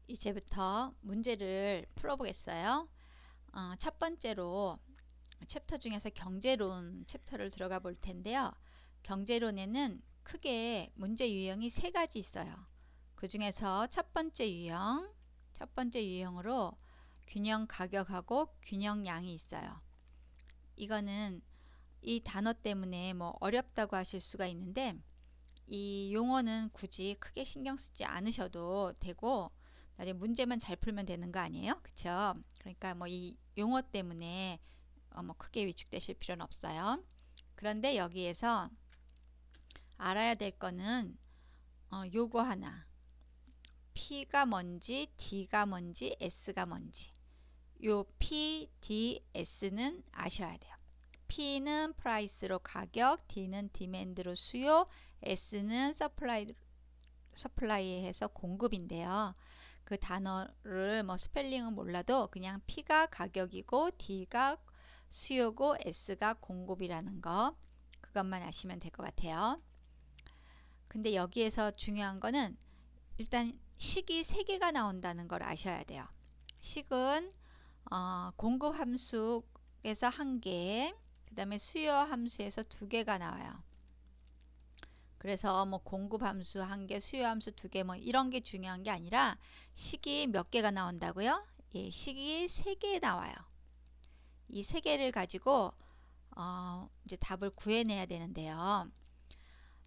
이제부터 문제를 풀어보겠어요. 첫 번째로 챕터 중에서 경제론 챕터를 들어가 볼 텐데요. 경제론에는 크게 문제 유형이 세 가지 있어요. 그 중에서 첫 번째 유형으로 균형 가격하고 균형 양이 있어요. 이거는 이 단어 때문에 뭐 어렵다고 하실 수가 있는데 이 용어는 굳이 크게 신경 쓰지 않으셔도 되고 나중에 문제만 잘 풀면 되는 거 아니에요? 그쵸? 그러니까 뭐 이 용어 때문에 뭐 크게 위축되실 필요는 없어요. 그런데 여기에서 알아야 될 거는 요거 하나, P가 뭔지, D가 뭔지, S가 뭔지. 요 P, D, S는 아셔야 돼요. P는 프라이스로 가격, D는 디맨드로 수요, S는 서플라이해서 공급인데요. 그 단어를 뭐 스펠링은 몰라도 그냥 P가 가격이고 D가 수요고 S가 공급이라는 거, 그것만 아시면 될 것 같아요. 근데 여기에서 중요한 거는 일단 식이 3개가 나온다는 걸 아셔야 돼요. 식은 공급 함수에서 1개, 그 다음에 수요 함수에서 2개가 나와요. 그래서 뭐 공급 함수 1개, 수요 함수 2개 뭐 이런 게 중요한 게 아니라 식이 몇 개가 나온다고요? 예, 식이 3개 나와요. 이 3개를 가지고 이제 답을 구해내야 되는데요.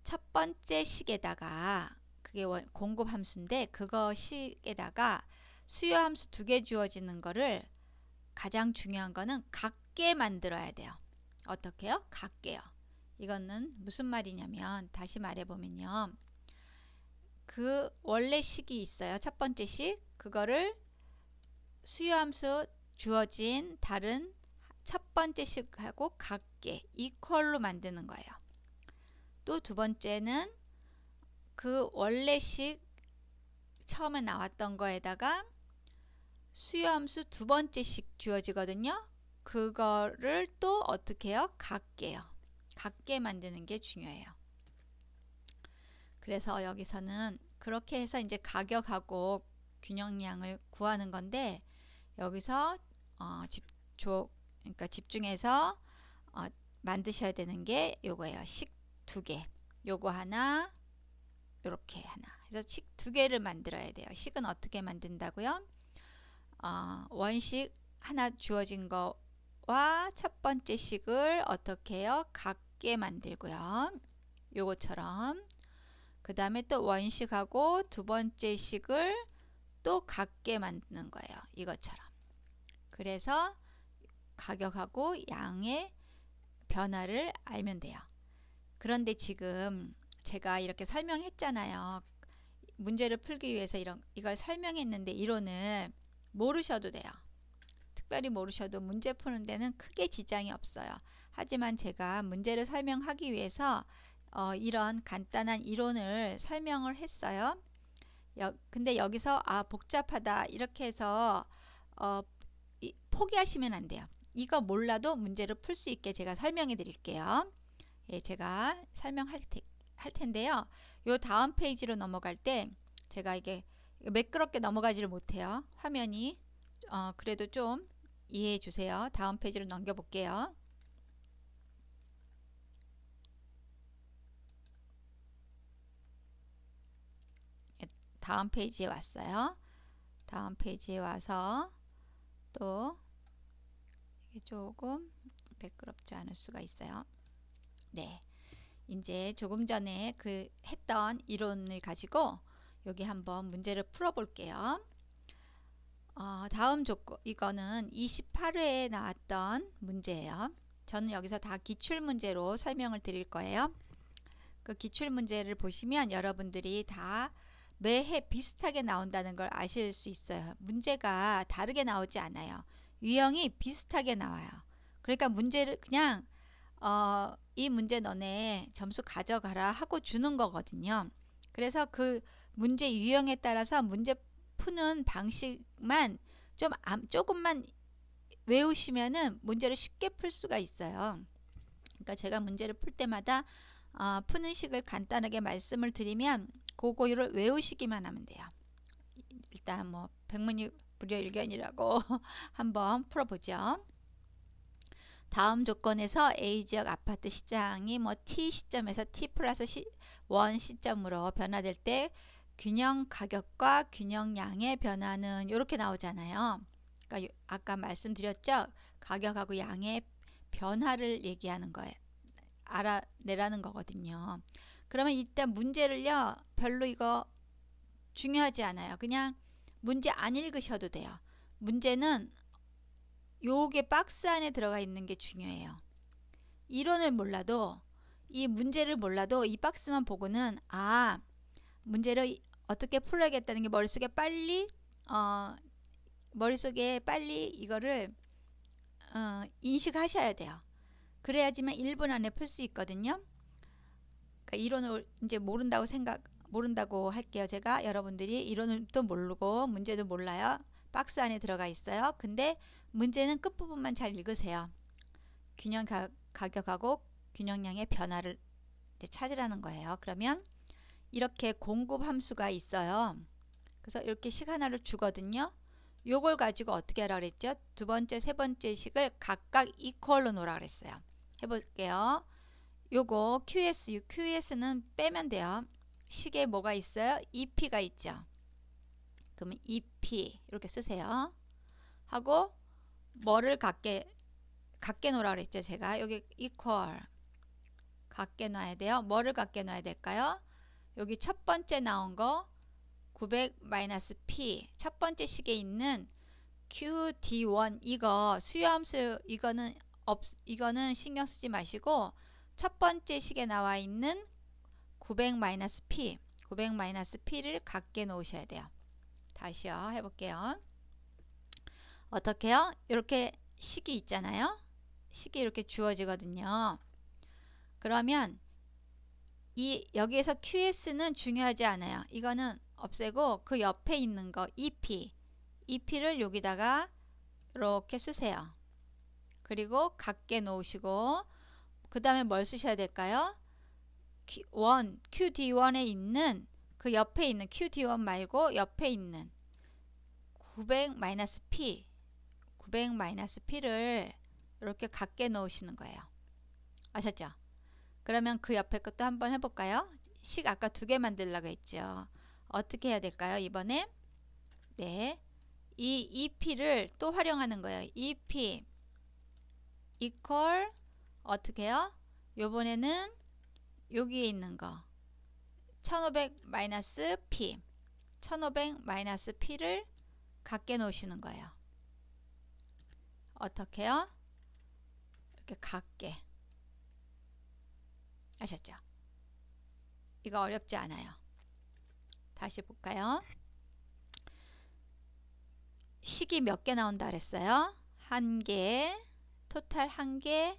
첫 번째 식에다가 그게 공급 함수인데 그거 식에다가 수요 함수 2개 주어지는 거를 가장 중요한 거는 같게 만들어야 돼요. 어떻게요? 같게요. 이거는 무슨 말이냐면 다시 말해보면요. 그 원래 식이 있어요. 첫 번째 식. 그거를 수요함수 주어진 다른 첫 번째 식하고 같게 이퀄로 만드는 거예요. 또 두 번째는 그 원래 식 처음에 나왔던 거에다가 수요함수 두 번째 식 주어지거든요. 그거를 또 어떻게 해요? 같게요. 같게 만드는 게 중요해요. 그래서 여기서는 그렇게 해서 이제 가격하고 균형량을 구하는 건데 여기서 그러니까 집중해서 만드셔야 되는 게 요거예요. 식 2개. 요거 하나, 요렇게 하나. 그래서 식 2개를 만들어야 돼요. 식은 어떻게 만든다고요? 원식 하나 주어진 거와 첫 번째 식을 어떻게 해요? 같게 만들고요. 요거처럼. 그 다음에 또 원식하고 두 번째 식을 또 같게 만드는 거예요. 이것처럼. 그래서 가격하고 양의 변화를 알면 돼요. 그런데 지금 제가 이렇게 설명했잖아요. 문제를 풀기 위해서 이걸 설명했는데 이론을 모르셔도 돼요. 특별히 모르셔도 문제 푸는 데는 크게 지장이 없어요. 하지만 제가 문제를 설명하기 위해서 이런 간단한 이론을 설명을 했어요. 근데 여기서 복잡하다 이렇게 해서 포기하시면 안 돼요. 이거 몰라도 문제를 풀 수 있게 제가 설명해 드릴게요. 예, 제가 설명할 텐데요. 요 다음 페이지로 넘어갈 때 제가 이게 매끄럽게 넘어가지를 못해요. 화면이 그래도 좀 이해해 주세요. 다음 페이지로 넘겨 볼게요. 예, 다음 페이지에 왔어요. 다음 페이지에 와서 또 이게 조금 매끄럽지 않을 수가 있어요. 네. 이제 조금 전에 그 했던 이론을 가지고 여기 한번 문제를 풀어 볼게요. 다음 조건 이거는 28회에 나왔던 문제예요. 저는 여기서 다 기출문제로 설명을 드릴 거예요. 그 기출문제를 보시면 여러분들이 다 매해 비슷하게 나온다는 걸 아실 수 있어요. 문제가 다르게 나오지 않아요. 유형이 비슷하게 나와요. 그러니까 문제를 그냥 이 문제 너네 점수 가져가라 하고 주는 거거든요. 그래서 그 문제 유형에 따라서 문제 푸는 방식만 조금만 외우시면은 문제를 쉽게 풀 수가 있어요. 그러니까 제가 문제를 풀 때마다 푸는 식을 간단하게 말씀을 드리면 그거를 외우시기만 하면 돼요. 일단 뭐 백문이 불여일견이라고 한번 풀어보죠. 다음 조건에서 A지역 아파트 시장이 뭐 T 시점에서 T 플러스 1 시점으로 변화될 때 균형 가격과 균형량의 변화는 이렇게 나오잖아요. 그러니까 아까 말씀드렸죠. 가격하고 양의 변화를 얘기하는 거예요. 알아내라는 거거든요. 그러면 일단 문제를요. 별로 이거 중요하지 않아요. 그냥 문제 안 읽으셔도 돼요. 문제는 요게 박스 안에 들어가 있는 게 중요해요. 이론을 몰라도 이 문제를 몰라도 이 박스만 보고는 문제를 어떻게 풀어야겠다는 게 머릿속에 빨리 이거를 인식하셔야 돼요. 그래야지만 1분 안에 풀 수 있거든요. 그러니까 이론을 이제 모른다고 할게요. 제가 여러분들이 이론을 또 모르고 문제도 몰라요. 박스 안에 들어가 있어요. 근데 문제는 끝부분만 잘 읽으세요. 균형 가격하고 균형량의 변화를 찾으라는 거예요. 그러면 이렇게 공급 함수가 있어요. 그래서 이렇게 식 하나를 주거든요. 요걸 가지고 어떻게 하라 그랬죠? 두 번째, 세 번째 식을 각각 이퀄로 놓으라 그랬어요. 해볼게요. 요거 QS는 빼면 돼요. 식에 뭐가 있어요? EP가 있죠. 그러면 EP 이렇게 쓰세요. 하고 뭐를 갖게 놓으라 그랬죠. 제가 여기 equal 갖게 놔야 돼요. 뭐를 갖게 놔야 될까요? 여기 첫 번째 나온 거 900-P 첫 번째 식에 있는 QD1 이거 수요함수 이거는 신경 쓰지 마시고 첫 번째 식에 나와 있는 900-P를 갖게 놓으셔야 돼요. 다시요. 해볼게요. 어떻게요? 이렇게 식이 있잖아요. 식이 이렇게 주어지거든요. 그러면 여기에서 QS는 중요하지 않아요. 이거는 없애고 그 옆에 있는 거 EP를 여기다가 이렇게 쓰세요. 그리고 갖게 놓으시고 그 다음에 뭘 쓰셔야 될까요? QD1에 있는 그 옆에 있는 QD1 말고 옆에 있는 900-P를 이렇게 갖게 놓으시는 거예요. 아셨죠? 그러면 그 옆에 것도 한번 해볼까요? 식 아까 2개 만들려고 했죠. 어떻게 해야 될까요? 이번에 네, 이 EP를 또 활용하는 거예요. EP equal 어떻게 해요? 요번에는 여기에 있는 거 1500-P 1500-P를 갖게 놓으시는 거예요. 어떻게 해요? 이렇게 갖게 아셨죠? 이거 어렵지 않아요. 다시 볼까요? 식이 몇 개 나온다 그랬어요? 1개, 토탈 1개,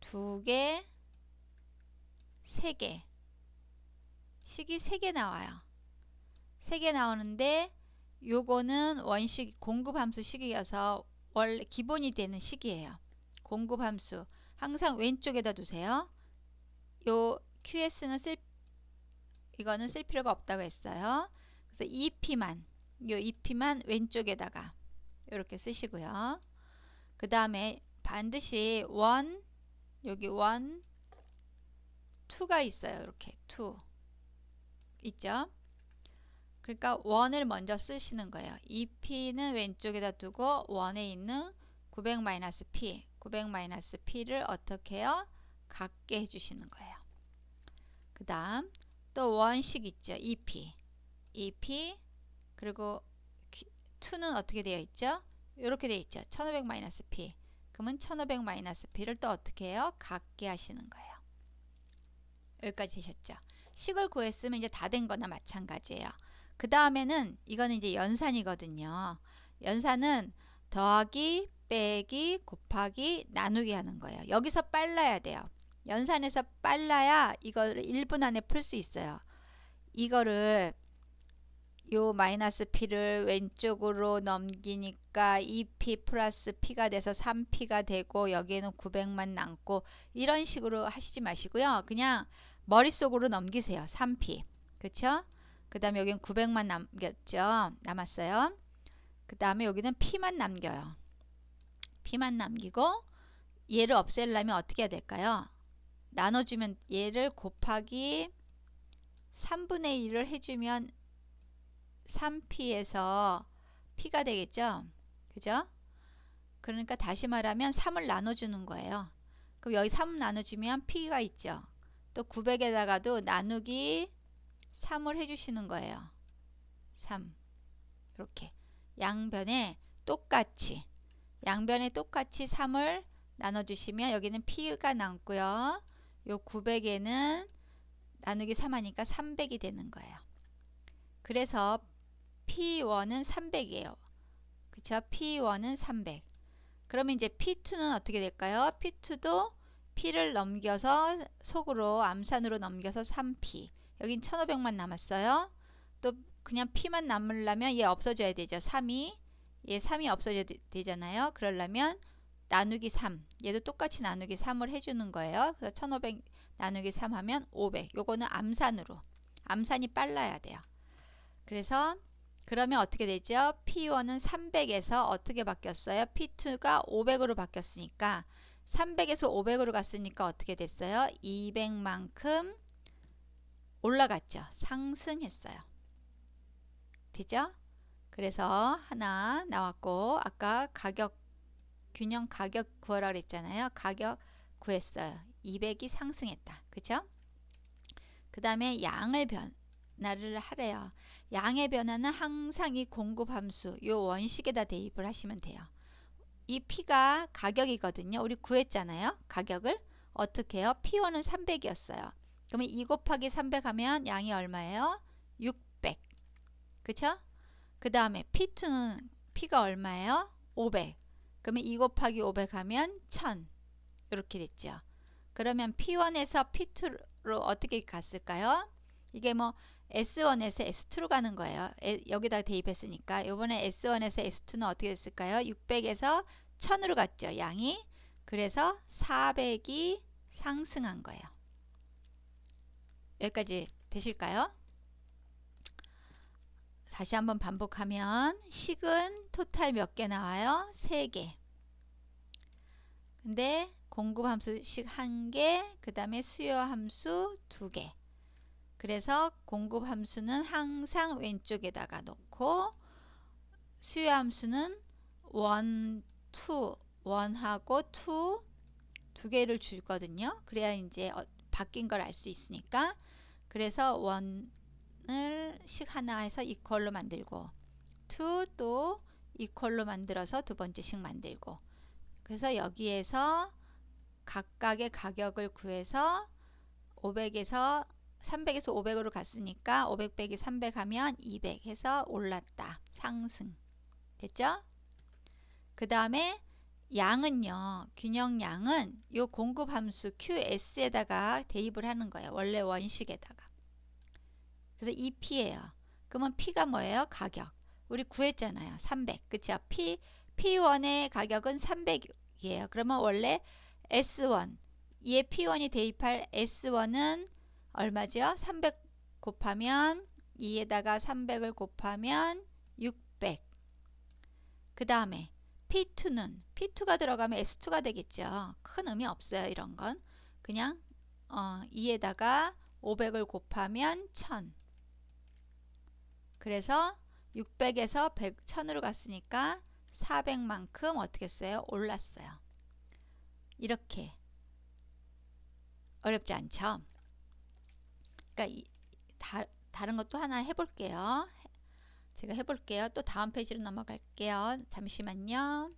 2개, 3개. 식이 3개 나와요. 3개 나오는데 요거는 원식 공급함수 식이어서 원래 기본이 되는 식이에요. 공급함수 항상 왼쪽에다 두세요. 요 QS는 이거는 쓸 필요가 없다고 했어요. 그래서 EP만 왼쪽에다가 이렇게 쓰시고요. 그 다음에 반드시 여기 2가 있어요. 이렇게 2 있죠. 그러니까 1을 먼저 쓰시는 거예요. EP는 왼쪽에다 두고 1에 있는 900-P를 어떻게 해요? 갖게 해주시는 거예요. 그 다음 또 원식 있죠. EP 그리고 2는 어떻게 되어 있죠? 이렇게 되어 있죠. 1500-P 그러면 1500-P를 또 어떻게 해요? 갖게 하시는 거예요. 여기까지 되셨죠? 식을 구했으면 이제 다 된 거나 마찬가지예요. 그 다음에는 이거는 이제 연산이거든요. 연산은 더하기, 빼기, 곱하기, 나누기 하는 거예요. 여기서 빨라야 돼요. 연산에서 빨라야 이거를 1분 안에 풀 수 있어요. 이거를 요 마이너스 P를 왼쪽으로 넘기니까 2P 플러스 P가 돼서 3P가 되고 여기에는 900만 남고 이런 식으로 하시지 마시고요. 그냥 머릿속으로 넘기세요. 3P. 그쵸? 그 다음에 여기는 900만 남겼죠. 남았어요. 그 다음에 여기는 P만 남겨요. P만 남기고 얘를 없애려면 어떻게 해야 될까요? 나눠주면 얘를 곱하기 3분의 1을 해주면 3P에서 P가 되겠죠. 그죠? 그러니까 다시 말하면 3을 나눠주는 거예요. 그럼 여기 3 나눠주면 P가 있죠. 또 900에다가도 나누기 3을 해주시는 거예요. 3 이렇게 양변에 똑같이 3을 나눠주시면 여기는 P가 남고요. 요 900에는 나누기 3 하니까 300이 되는 거예요. 그래서 P1은 300이에요. 그쵸? P1은 300. 그러면 이제 P2는 어떻게 될까요? P2도 P를 넘겨서 속으로 암산으로 넘겨서 3P. 여긴 1500만 남았어요. 또 그냥 P만 남으려면 얘 없어져야 되죠. 3이. 얘 3이 없어져야 되잖아요. 그러려면 나누기 3. 얘도 똑같이 나누기 3을 해주는 거예요. 그래서 1500 나누기 3 하면 500. 요거는 암산으로. 암산이 빨라야 돼요. 그래서 그러면 어떻게 되죠? P1은 300에서 어떻게 바뀌었어요? P2가 500으로 바뀌었으니까 300에서 500으로 갔으니까 어떻게 됐어요? 200만큼 올라갔죠. 상승했어요. 되죠? 그래서 하나 나왔고 아까 가격 균형 가격 구하라 그랬잖아요. 가격 구했어요. 200이 상승했다. 그죠? 그 다음에 양을 변화를 하래요. 양의 변화는 항상 이 공급 함수 요 원식에다 대입을 하시면 돼요. 이 P가 가격이거든요. 우리 구했잖아요. 가격을 어떻게 해요? P1은 300이었어요. 그러면 2 곱하기 300 하면 양이 얼마예요? 600. 그쵸? 그 다음에 P2는 P가 얼마예요? 500. 그러면 2 곱하기 500 하면 1000. 이렇게 됐죠. 그러면 P1에서 P2로 어떻게 갔을까요? 이게 뭐 S1에서 S2로 가는 거예요. 여기다 대입했으니까 이번에 S1에서 S2는 어떻게 됐을까요? 600에서 1000으로 갔죠. 양이. 그래서 400이 상승한 거예요. 여기까지 되실까요? 다시 한번 반복하면 식은 토탈 몇 개 나와요? 3개. 근데 공급 함수식 1개, 그 다음에 수요 함수 2개. 그래서 공급 함수는 항상 왼쪽에다가 놓고 수요 함수는 1, 2, 1하고 2 두 개를 주거든요. 그래야 이제 바뀐 걸 알 수 있으니까. 그래서 1을 식 하나 해서 이퀄로 만들고 2 또 이퀄로 만들어서 두 번째 식 만들고 그래서 여기에서 각각의 가격을 구해서 500에서 300에서 500으로 갔으니까 500 빼기 300 하면 200 해서 올랐다. 상승. 됐죠? 그 다음에 양은요. 균형량은 요 공급 함수 QS에다가 대입을 하는 거예요. 원래 원식에다가. 그래서 2P예요. 그러면 P가 뭐예요? 가격. 우리 구했잖아요. 300. 그쵸? P1의 가격은 300이에요. 그러면 원래 S1 얘 P1이 대입할 S1은 얼마죠? 300 곱하면 2에다가 300을 곱하면 600. 그 다음에 P2는 P2가 들어가면 S2가 되겠죠. 큰 의미 없어요. 이런 건 그냥 2에다가 500을 곱하면 1000. 그래서 600에서 100, 1000으로 갔으니까 400만큼 어떻게 했어요? 올랐어요. 이렇게 어렵지 않죠? 그러니까 다른 것도 하나 해볼게요. 제가 해볼게요. 또 다음 페이지로 넘어갈게요. 잠시만요.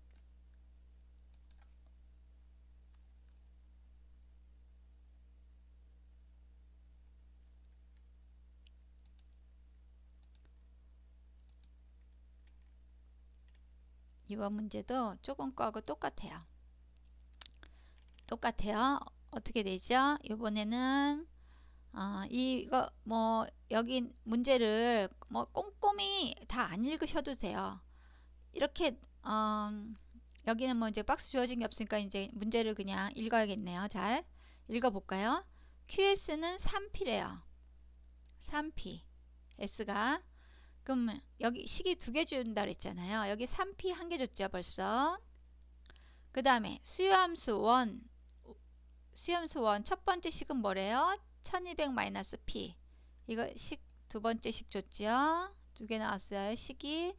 이번 문제도 조금 거하고 똑같아요. 어떻게 되죠? 이번에는 이거 뭐 여기 문제를 뭐 꼼꼼히 다 안 읽으셔도 돼요. 이렇게 여기는 뭐 이제 박스 주어진 게 없으니까 이제 문제를 그냥 읽어야겠네요. 잘 읽어볼까요? QS는 3P래요. 3P. S가. 그럼 여기 식이 2개 준다 그랬잖아요. 여기 3P 1개 줬죠 벌써. 그 다음에 수요함수 1 첫 번째 식은 뭐래요? 1200-P. 이거 식 두 번째 식 줬죠. 2개 나왔어요 식이.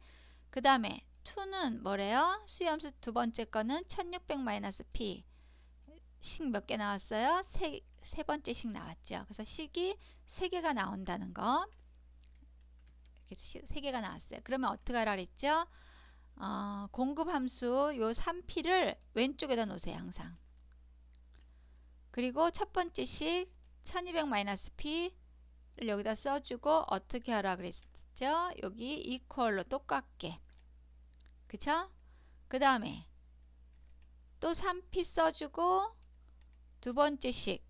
그 다음에 2는 뭐래요? 수요함수 두 번째 거는 1600-P. 식 몇 개 나왔어요? 세 번째 식 나왔죠. 그래서 식이 3개가 나온다는 거. 이렇게 3개가 나왔어요. 그러면 어떻게 하라 그랬죠? 공급함수 요 3P를 왼쪽에다 놓으세요 항상. 그리고 첫 번째 식 1200-P를 여기다 써주고 어떻게 하라 그랬죠? 여기 이퀄로 똑같게. 그쵸? 그 다음에 또 3P 써주고 두 번째 식,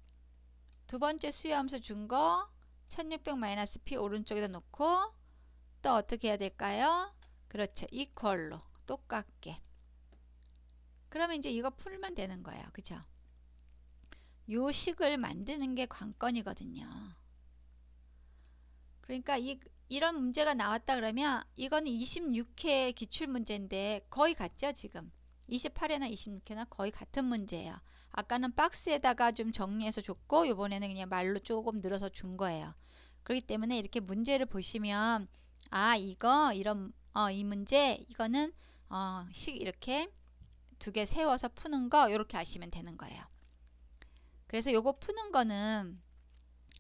두 번째 수요함수 준 거 1600-P 오른쪽에다 놓고 또 어떻게 해야 될까요? 그렇죠. 이퀄로 똑같게. 그러면 이제 이거 풀면 되는 거예요. 그죠? 요 식을 만드는 게 관건이거든요. 그러니까 이런 문제가 나왔다 그러면 이거는 26회 기출문제인데 거의 같죠 지금. 28회나 26회나 거의 같은 문제예요. 아까는 박스에다가 좀 정리해서 줬고 요번에는 그냥 말로 조금 늘어서 준 거예요. 그렇기 때문에 이렇게 문제를 보시면 이거 이런 이 문제 이거는 식 이렇게 2개 세워서 푸는 거 이렇게 아시면 되는 거예요. 그래서 요거 푸는 거는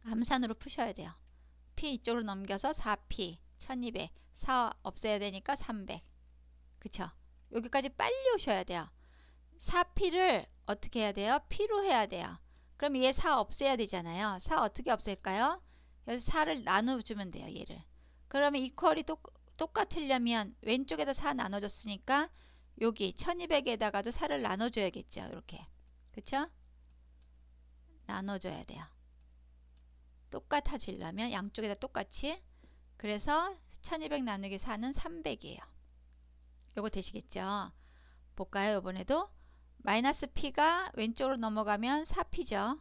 암산으로 푸셔야 돼요. P 이쪽으로 넘겨서 4P 1200 4 없애야 되니까 300. 그쵸? 여기까지 빨리 오셔야 돼요. 4P를 어떻게 해야 돼요? P로 해야 돼요. 그럼 얘 4 없애야 되잖아요. 4 어떻게 없앨까요? 여기서 4를 나눠주면 돼요. 얘를. 그러면 이퀄이 똑같으려면 왼쪽에다 4 나눠줬으니까 여기 1200에다가도 4를 나눠줘야겠죠. 이렇게. 그쵸? 나눠줘야 돼요. 똑같아지려면 양쪽에다 똑같이. 그래서 1200 나누기 4는 300이에요. 요거 되시겠죠? 볼까요? 이번에도 마이너스 P가 왼쪽으로 넘어가면 4P죠.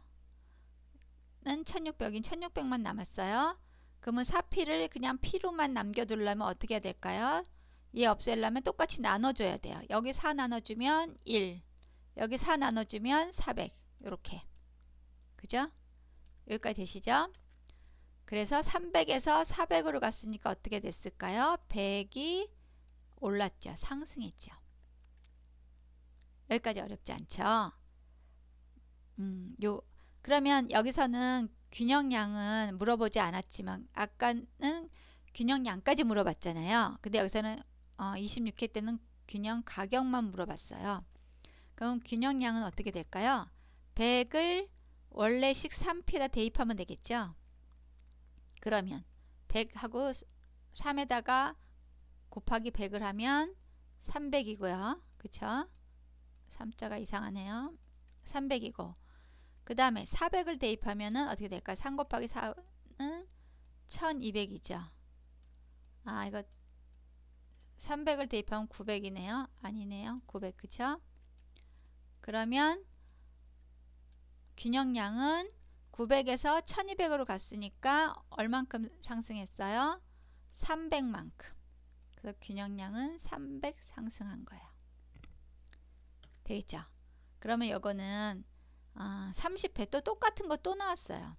는 1600인 1600만 남았어요. 그러면 4P를 그냥 P로만 남겨두려면 어떻게 해야 될까요? 얘 없애려면 똑같이 나눠줘야 돼요. 여기 4 나눠주면 1, 여기 4 나눠주면 400 이렇게. 그죠? 여기까지 되시죠? 그래서 300에서 400으로 갔으니까 어떻게 됐을까요? 100이 올랐죠. 상승했죠. 여기까지 어렵지 않죠? 그러면 여기서는 균형량은 물어보지 않았지만 아까는 균형량까지 물어봤잖아요. 근데 여기서는 26회 때는 균형 가격만 물어봤어요. 그럼 균형량은 어떻게 될까요? 100을 원래식 3P에다 대입하면 되겠죠? 그러면 100하고 3에다가 곱하기 100을 하면 300이고요. 그쵸? 3자가 이상하네요. 300이고 그 다음에 400을 대입하면은 어떻게 될까요? 3 곱하기 4는 1200이죠. 이거 300을 대입하면 900이네요. 아니네요. 900 그쵸? 그러면 균형량은 900에서 1200으로 갔으니까 얼만큼 상승했어요? 300만큼. 그래서 균형량은 300 상승한 거예요. 되겠죠? 그러면 이거는 30회 또 똑같은 거 또 나왔어요.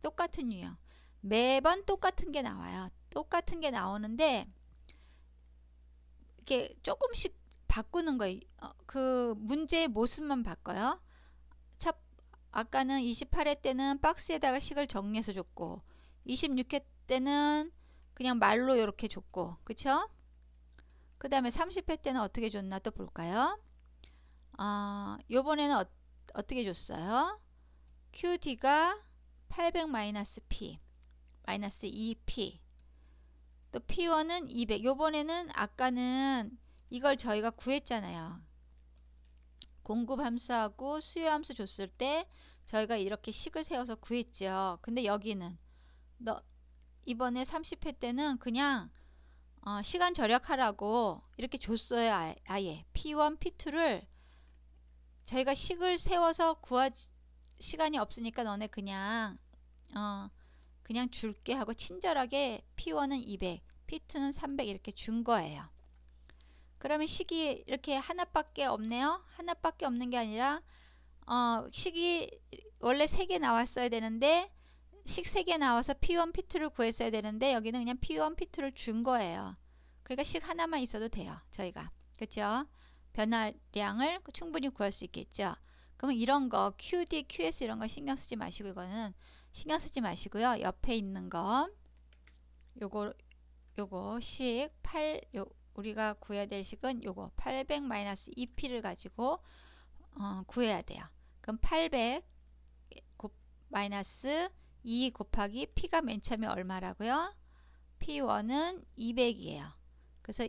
똑같은 유형. 매번 똑같은 게 나와요. 똑같은 게 나오는데 이렇게 조금씩 바꾸는 거예요. 그 문제의 모습만 바꿔요. 아까는 28회 때는 박스에다가 식을 정리해서 줬고 26회 때는 그냥 말로 이렇게 줬고 그쵸? 그 다음에 30회 때는 어떻게 줬나 또 볼까요? 요번에는 어떻게 줬어요? QD가 800-P 마이너스 2P 또 P1은 200 요번에는 아까는 이걸 저희가 구했잖아요. 공급 함수하고 수요 함수 줬을 때 저희가 이렇게 식을 세워서 구했죠. 근데 여기는 이번에 30회 때는 그냥 시간 절약하라고 이렇게 줬어요. 아예 P1, P2를 저희가 식을 세워서 구할 시간이 없으니까 너네 그냥 그냥 줄게 하고 친절하게 P1은 200, P2는 300 이렇게 준 거예요. 그러면 식이 이렇게 하나밖에 없네요. 하나밖에 없는 게 아니라 식이 원래 3개 나왔어야 되는데 식 3개 나와서 P1, P2를 구했어야 되는데 여기는 그냥 P1, P2를 준 거예요. 그러니까 식 하나만 있어도 돼요. 저희가. 그쵸? 변화량을 충분히 구할 수 있겠죠. 그러면 이런 거 QD, QS 이런 거 신경 쓰지 마시고 이거는 신경 쓰지 마시고요. 옆에 있는 거 요거 식 8 우리가 구해야 될 식은 요거 800-2p를 가지고 구해야 돼요. 그럼 800 마이너스 2 곱하기 p가 맨 처음에 얼마라고요? P1은 200이에요. 그래서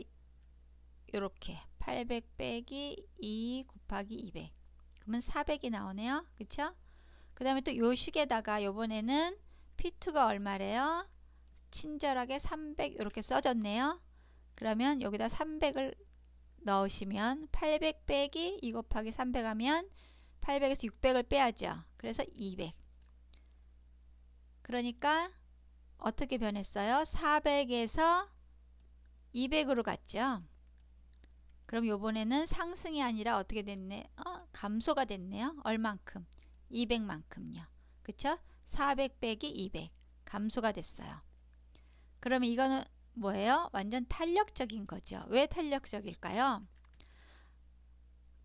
이렇게 800 빼기 2 곱하기 200 그러면 400이 나오네요. 그쵸? 그 다음에 또 요 식에다가 요번에는 P2가 얼마래요? 친절하게 300 이렇게 써졌네요. 그러면 여기다 300을 넣으시면 800 빼기 2 곱하기 300 하면 800에서 600을 빼야죠. 그래서 200. 그러니까 어떻게 변했어요? 400에서 200으로 갔죠. 그럼 요번에는 상승이 아니라 어떻게 됐네? 감소가 됐네요. 얼만큼? 200만큼요. 그쵸? 400 빼기 200 감소가 됐어요. 그러면 이거는 뭐예요? 완전 탄력적인 거죠. 왜 탄력적일까요?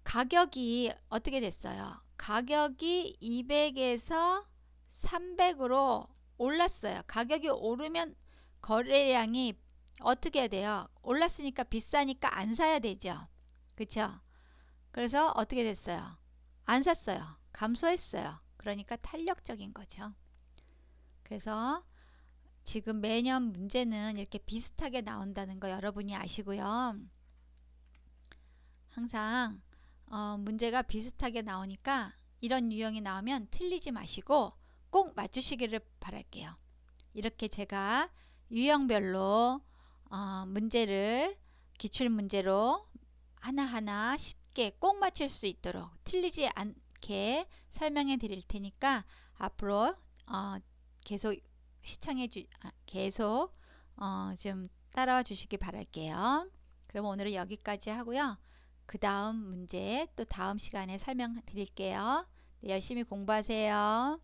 가격이 어떻게 됐어요? 가격이 200에서 300으로 올랐어요. 가격이 오르면 거래량이 어떻게 해야 돼요? 올랐으니까 비싸니까 안 사야 되죠. 그쵸? 그래서 어떻게 됐어요? 안 샀어요. 감소했어요. 그러니까 탄력적인 거죠. 그래서 지금 매년 문제는 이렇게 비슷하게 나온다는 거 여러분이 아시고요. 항상 문제가 비슷하게 나오니까 이런 유형이 나오면 틀리지 마시고 꼭 맞추시기를 바랄게요. 이렇게 제가 유형별로 문제를 기출문제로 하나하나 쉽게 꼭 맞출 수 있도록 틀리지 않게 설명해 드릴 테니까 앞으로 계속 계속 좀 따라와 주시기 바랄게요. 그럼 오늘은 여기까지 하고요. 그 다음 문제 또 다음 시간에 설명드릴게요. 네, 열심히 공부하세요.